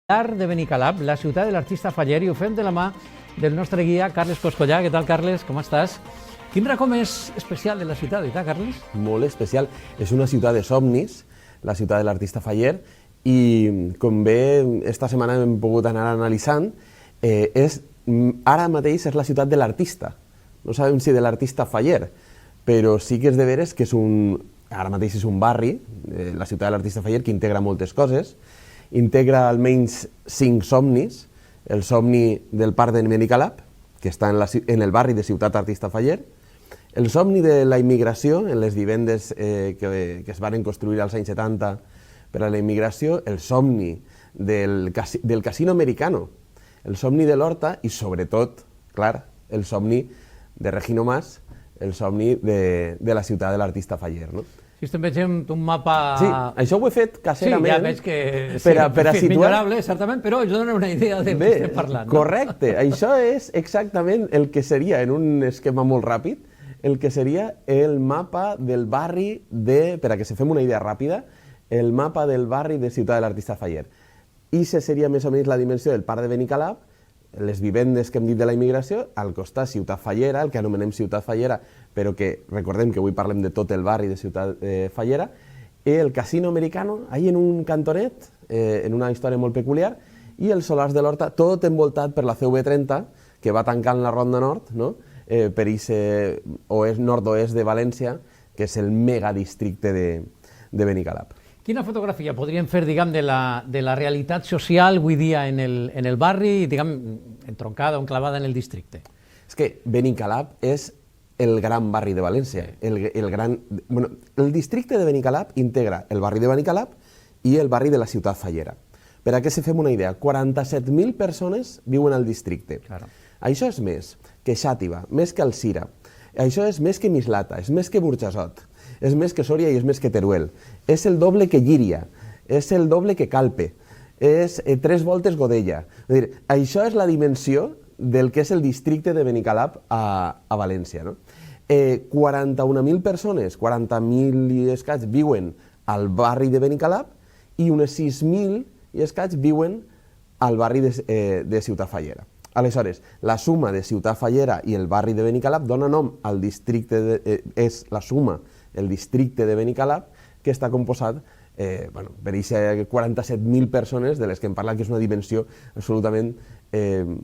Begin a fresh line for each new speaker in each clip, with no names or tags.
De Benicalap, la ciutat de l'artista Faller, i ho fem de la mà del nostre guia, Carles Coscollà. Què tal, Carles? Com estàs? Quin racó més especial de la ciutat, oi, Carles?
Molt especial. És una ciutat de somnis, la ciutat de l'artista Faller, i com bé esta setmana hem pogut anar analitzant, ara mateix és la ciutat de l'artista. No sabem si de l'artista Faller, però sí que és de veres que ara mateix és un barri, la ciutat de l'artista Faller, que integra moltes coses. Integra almenys 5 somnis: el somni del parc de Benicalap, que està en el barri de Ciutat Artista Faller, el somni de la immigració, en les vivendes que es van construir als anys 70 per a la immigració, el somni del casino americano, el somni de l'Horta i, sobretot, clar, el somni de Regino Mas, el somni de la ciutat de l'artista Faller, no?
Si estem veient un mapa...
Sí, això ho he fet caserament.
Sí, ja veig que
per a situar...
millorable, certament, però això dona una idea de què estem parlant.
Correcte, això és exactament el que seria, en un esquema molt ràpid, el que seria el mapa del barri per a que se fem una idea ràpida, el mapa del barri de Ciutat de l'Artista Faller. I se seria més o menys la dimensió del parc de Benicalap, les vivendes que hem dit de la immigració, al costat Ciutat Fallera, el que anomenem Ciutat Fallera, però que recordem que avui parlem de tot el barri de Ciutat Fallera, i el casino americano, ahí en un cantonet, en una història molt peculiar, i els solars de l'Horta, tot envoltat per la CV30, que va tancant la Ronda Nord, no? Per aquest nord-oest de València, que és el megadistricte de Benicalap.
Quina fotografia podríem fer, diguem, de la realitat social avui dia en el barri, diguem, entroncada o enclavada en el districte?
És que Benicalap és el gran barri de València. El districte de Benicalap integra el barri de Benicalap i el barri de la ciutat Fallera. Per a què se fem una idea, 47.000 persones viuen al districte. Això és més que Xàtiva, més que Alzira. Això és més que Mislata, és més que Burjassot, és més que Sòria i és més que Teruel. És el doble que Llíria, és el doble que Calpe, és 3 voltes Godella. És a dir, això és la dimensió del que és el districte de Benicalap a València. 41.000 persones, 40.000 i escaig, viuen al barri de Benicalap i unes 6.000 i escaig viuen al barri de Ciutat Fallera. Aleshores, la suma de Ciutat Fallera i el barri de Benicalap dona nom al districte, és la suma, el districte de Benicalap, que està composat per aquestes 47.000 persones de les que hem parlat, que és una dimensió absolutament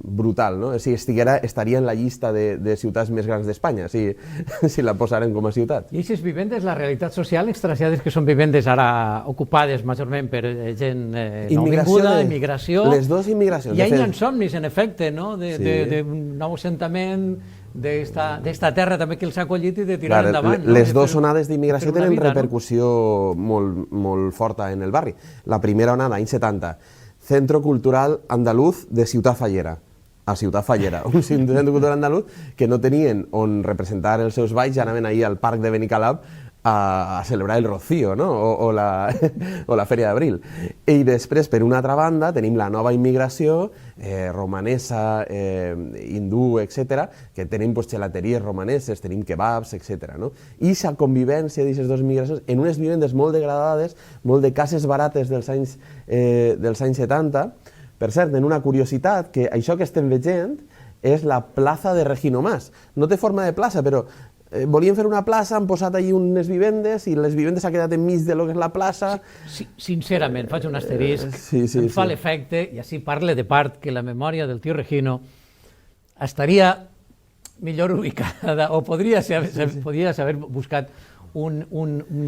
brutal. Si estaria en la llista de ciutats més grans d'Espanya, si la posarem com a ciutat.
I aquestes vivendes, la realitat social, ens trasllades que són vivendes ara ocupades majorment per gent nouvinguda, immigració.
Les dues immigracions.
I hi ha somnis, en efecte, d'un nou assentament, d'esta terra també que els ha acollit i de tirar endavant.
Les dues onades d'immigració tenen repercussió molt forta en el barri. La primera onada, anys 70, Centro Cultural Andaluz de Ciutat Fallera, a Ciutat Fallera, un centre cultural andaluz que no tenien on representar els seus balls, ja anaven ahir al parc de Benicalap a celebrar el Rocío, no? o la Fèria d'Abril. I després, per una altra banda, tenim la nova immigració romanesa, hindú, etc., que tenim gelateries romaneses, tenim kebabs, etc. I la convivència d'aquestes dues immigracions en unes vivendes molt degradades, molt de cases barates dels anys 70. Per cert, en una curiositat, que això que estem veient és la plaça de Regino Mas. No té forma de plaça, però volien fer una plaça, han posat allí unes vivendes i les vivendes s'han quedat enmig de lo que és la plaça.
Sincerament, faig un asterisc, em fa l'efecte, i així parle de part, que la memòria del tio Regino estaria millor ubicada, o podries haver buscat un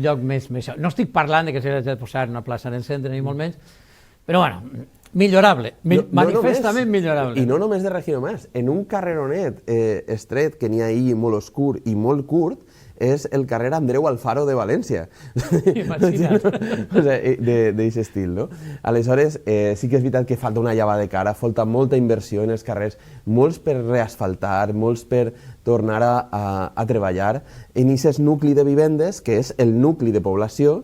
lloc més... No estic parlant que s'ha de posar una plaça en el centre, ni molt menys, però bueno, millorable, manifestament millorable.
I no només de Regino Mas, en un carreronet estret que n'hi ha ahir molt oscur i molt curt, és el carrer Andreu Alfaro de València.
Imagina't.
D'aquest estil, no? Aleshores, sí que és veritat que falta una llevada de cara, falta molta inversió en els carrers, molts per reasfaltar, molts per tornar a treballar en aquest nucli de vivendes, que és el nucli de població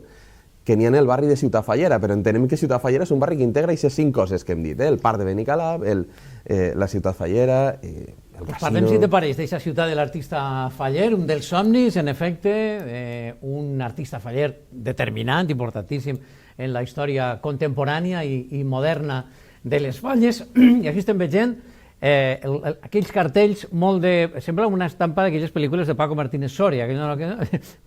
que n'hi ha en el barri de Ciutat Fallera, però entenem que Ciutat Fallera és un barri que integra aquestes 5 coses que hem dit, el parc de Benicalap, la Ciutat Fallera, el casino...
Parlem, si te pareix, d'aquesta ciutat de l'artista Faller, un dels somnis, en efecte, un artista Faller determinant, importantíssim en la història contemporània i moderna de les Falles, i aquí estem veient aquells cartells molt de... Sembla una estampa d'aquelles pel·lícules de Paco Martínez Soria,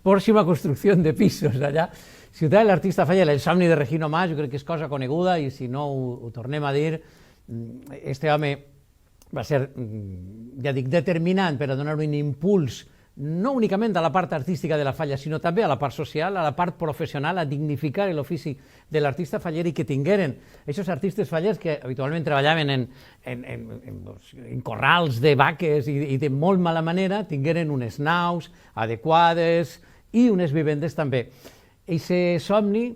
pròxima construcció de pisos allà. Ciutat de l'Artista Faller, el somni de Regino Mas, jo crec que és cosa coneguda, i si no ho tornem a dir, este home va ser, ja dic, determinant per a donar un impuls no únicament a la part artística de la falla, sinó també a la part social, a la part professional, a dignificar l'ofici de l'artista faller i que tingueren aquests artistes fallers que habitualment treballaven en corrals de vaques i de molt mala manera, tingueren unes naus adequades i unes vivendes també. Aquest somni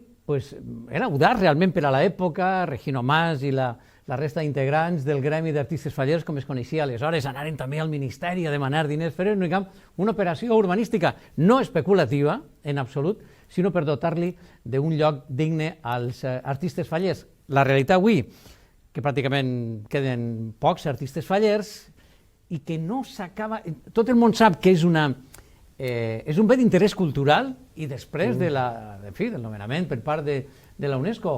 era audaç realment per a l'època. Regino Mas i la resta d'integrants del gremi d'artistes fallers, com es coneixia aleshores, anaren també al Ministeri a demanar diners, fer una operació urbanística no especulativa, en absolut, sinó per dotar-li d'un lloc digne als artistes fallers. La realitat avui, que pràcticament queden pocs artistes fallers i que no s'acaba... Tot el món sap que és un bé d'interès cultural i després del nomenament per part de la UNESCO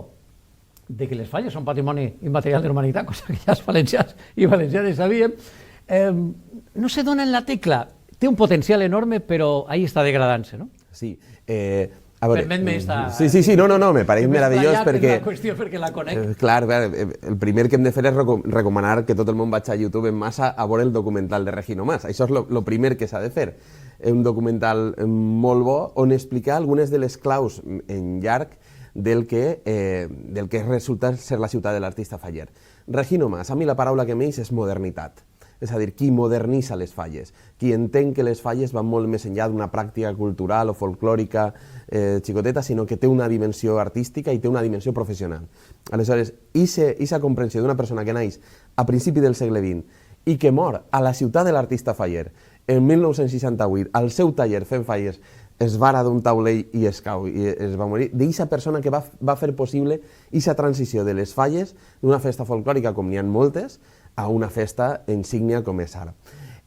de que les falles són patrimoni immaterial de la humanitat, cosa que ja els valencians i valencianes sabíem, no se dona en la tecla. Té un potencial enorme, però ahí està degradant-se, no?
Sí.
Permet-me esta...
Sí, no, me pareix meravellós perquè...
la qüestió perquè la conec.
Clar, el primer que hem de fer és recomanar que tot el món vagi a YouTube en massa a veure el documental de Regino Mas. Això és el primer que s'ha de fer. Un documental molt bo on explicar algunes de les claus en llarg del que resulta ser la ciutat de l'artista faller. Regino Mas, a mi la paraula que m'eix és modernitat. És a dir, qui modernitza les falles, qui entén que les falles van molt més enllà d'una pràctica cultural o folclòrica xicoteta, sinó que té una dimensió artística i té una dimensió professional. Aleshores, aquesta comprensió d'una persona que naix a principi del segle XX i que mor a la ciutat de l'artista faller en 1968, al seu taller fent falles, es vara d'un taulell i es cau i es va morir, d'aquesta persona que va fer possible aquesta transició de les falles d'una festa folclòrica, com n'hi ha moltes, a una festa insígnia com és ara.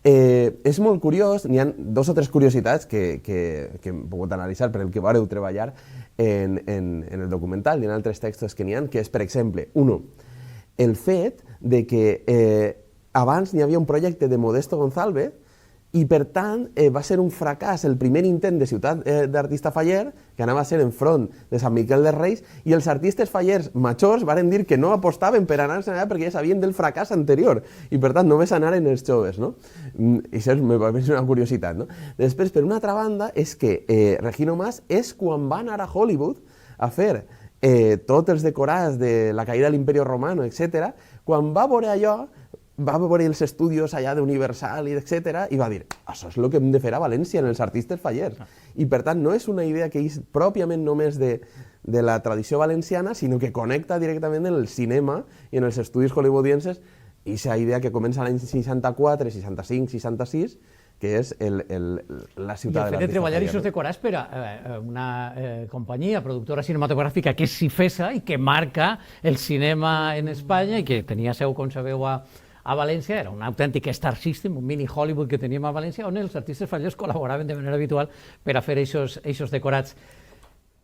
És molt curiós, n'hi ha dos o tres curiositats que hem pogut analitzar per el que vareu treballar en el documental i en altres textos que n'hi ha, que és, per exemple, el fet de que abans n'hi havia un projecte de Modesto González i, per tant, va ser un fracàs el primer intent de ciutat d'artista faller, que anava a ser enfront de Sant Miquel dels Reis, i els artistes fallers majors varen dir que no apostaven per anar-se'n allà perquè ja sabien del fracàs anterior, i, per tant, només anaren els joves, no? I això me pareix una curiositat, no? Després, per una altra banda, és que Regino Mas és quan va anar a Hollywood a fer tots els decorats de la caïda de l'Imperi Romano, etc., quan va veure allò, va veure els estudis allà d'Universal, etc., i va dir, això és el que hem de fer a València, en els artistes fallers. I, per tant, no és una idea que és pròpiament només de la tradició valenciana, sinó que connecta directament en el cinema i en els estudis hollywoodienses, i aquesta idea que comença l'any 64, 65, 66, que és la ciutat de l'artista faller. I el fet de
treballar aquests decorats per a una companyia productora cinematogràfica que és Cifesa i que marca el cinema en Espanya i que tenia seu, com sabeu, a València, era un autèntic star system, un mini Hollywood que teníem a València, on els artistes fallers col·laboraven de manera habitual per a fer aquests decorats.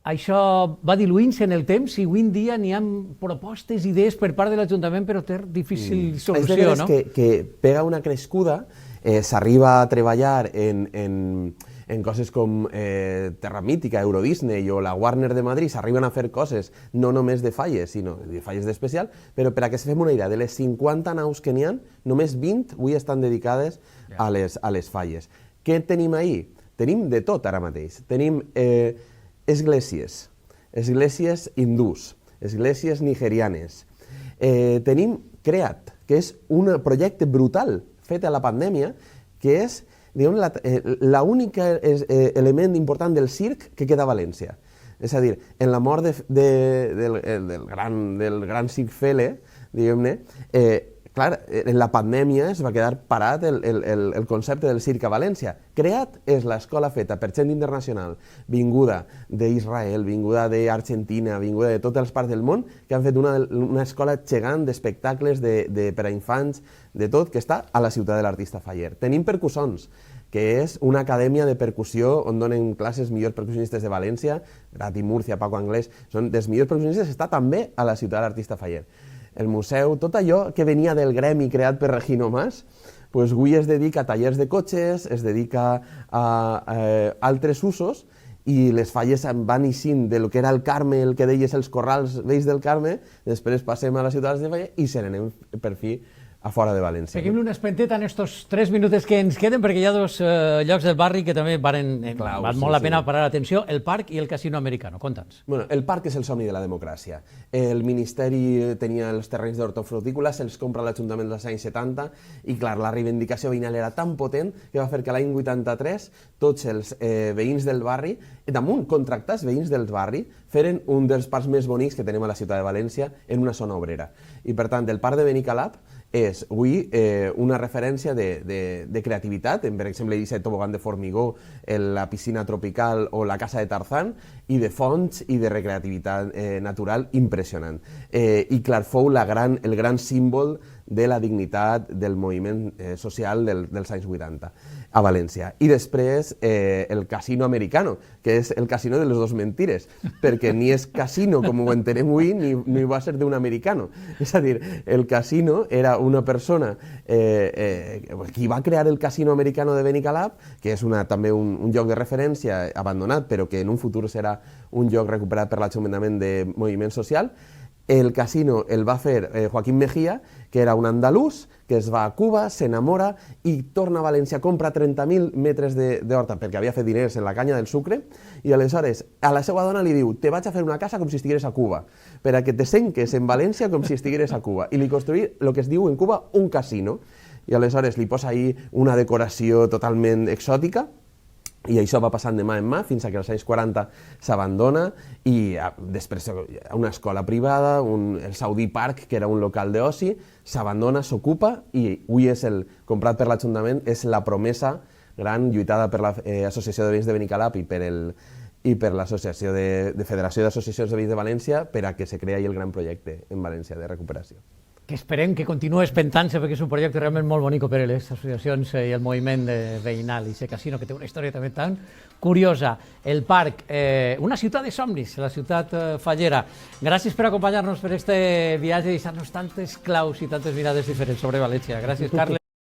Això va diluint-se en el temps i avui en dia n'hi ha propostes, idees per part de l'Ajuntament, però té difícil solució, no?
És que pega una crescuda, s'arriba a treballar en coses com Terra Mítica, Euro Disney o la Warner de Madrid, s'arriben a fer coses no només de falles, sinó de falles d'especial, però per a que se fem una idea, de les 50 naus que n'hi ha, només 20 avui estan dedicades a les falles. Què tenim ahí? Tenim de tot ara mateix. Tenim esglésies hindús, esglésies nigerianes. Tenim CREAT, que és un projecte brutal fet a la pandèmia, que és l'únic element important del circ que queda a València. És a dir, en la mort del gran circ Fele, diguem-ne, clar, en la pandèmia es va quedar parat el concepte del circ a València. CREAT és l'escola feta per gent internacional, vinguda d'Israel, vinguda d'Argentina, vinguda de totes les parts del món, que han fet una escola gegant d'espectacles per a infants, de tot, que està a la ciutat de l'artista faller. Tenim Percussons, que és una acadèmia de percussió on donen classes millors percussionistes de València, Grati Murcia, Paco Anglès, són dels millors percussionistes, està també a la ciutat de l'artista faller. el museu, tot allò que venia del gremi creat per Regino Mas, doncs avui es dedica a tallers de cotxes, es dedica a altres usos, i les falles van eixint del que era el Carme, el que deies els corrals vells del Carme, després passem a les ciutats de Falla i se n'anem per fi a fora de València.
Seguim una espenteta en estos 3 minuts que ens queden, perquè hi ha 2 llocs del barri que també val molt la pena parar l'atenció, el parc i el casino americano. Conta'ns.
Bueno, el parc és el somni de la democràcia. El Ministeri tenia els terrenys d'hortofrutícola, se'ls compra l'Ajuntament dels anys 70 i, clar, la reivindicació veïnal era tan potent que va fer que l'any 83 tots els veïns del barri, damunt contractats veïns del barri, feren un dels parcs més bonics que tenim a la ciutat de València en una zona obrera. I, per tant, el parc de Benicalap és avui una referència de creativitat, per exemple, aquest tobogan de formigó, la piscina tropical o la casa de Tarzán, i de fonts i de recreativitat natural impressionant. I clar, fou el gran símbol de la dignitat del moviment social dels anys 80 a València. I després el casino americano, que és el casino de les dos mentires, perquè ni és casino, com ho entenem avui, ni va ser d'un americano. És a dir, el casino era una persona qui va crear el casino americano de Benicalap, que és també un lloc de referència abandonat, però que en un futur serà un lloc recuperat per l'Ajuntament de Moviment Social. El casino el va fer Joaquín Mejía, que era un andalús, que es va a Cuba, s'enamora i torna a València, compra 30.000 metres d'horta perquè havia fet diners en la canya del sucre, i aleshores a la seva dona li diu: te vaig a fer una casa com si estigueres a Cuba, per a que te senques en València com si estigueres a Cuba. I li construí el que es diu en Cuba un casino, i aleshores li posa ahí una decoració totalment exòtica, i això va passant de mà en mà fins que als anys 40 s'abandona i després una escola privada, el Saudi Park, que era un local d'oci, s'abandona, s'ocupa i avui és comprat per l'Ajuntament, és la promesa gran lluitada per l'Associació de Veïns de Benicalap i per l'Associació de Federació d'Associacions de Veïns de València per a que se creï el gran projecte en València de recuperació.
Que esperem que continuï espentant-se perquè és un projecte realment molt bonic per a les associacions i el moviment veïnal i aquest casino que té una història també tan curiosa. El parc, una ciutat de somnis, la ciutat fallera. Gràcies per acompanyar-nos per aquest viatge i deixar-nos tantes claus i tantes mirades diferents sobre València. Gràcies, Carles.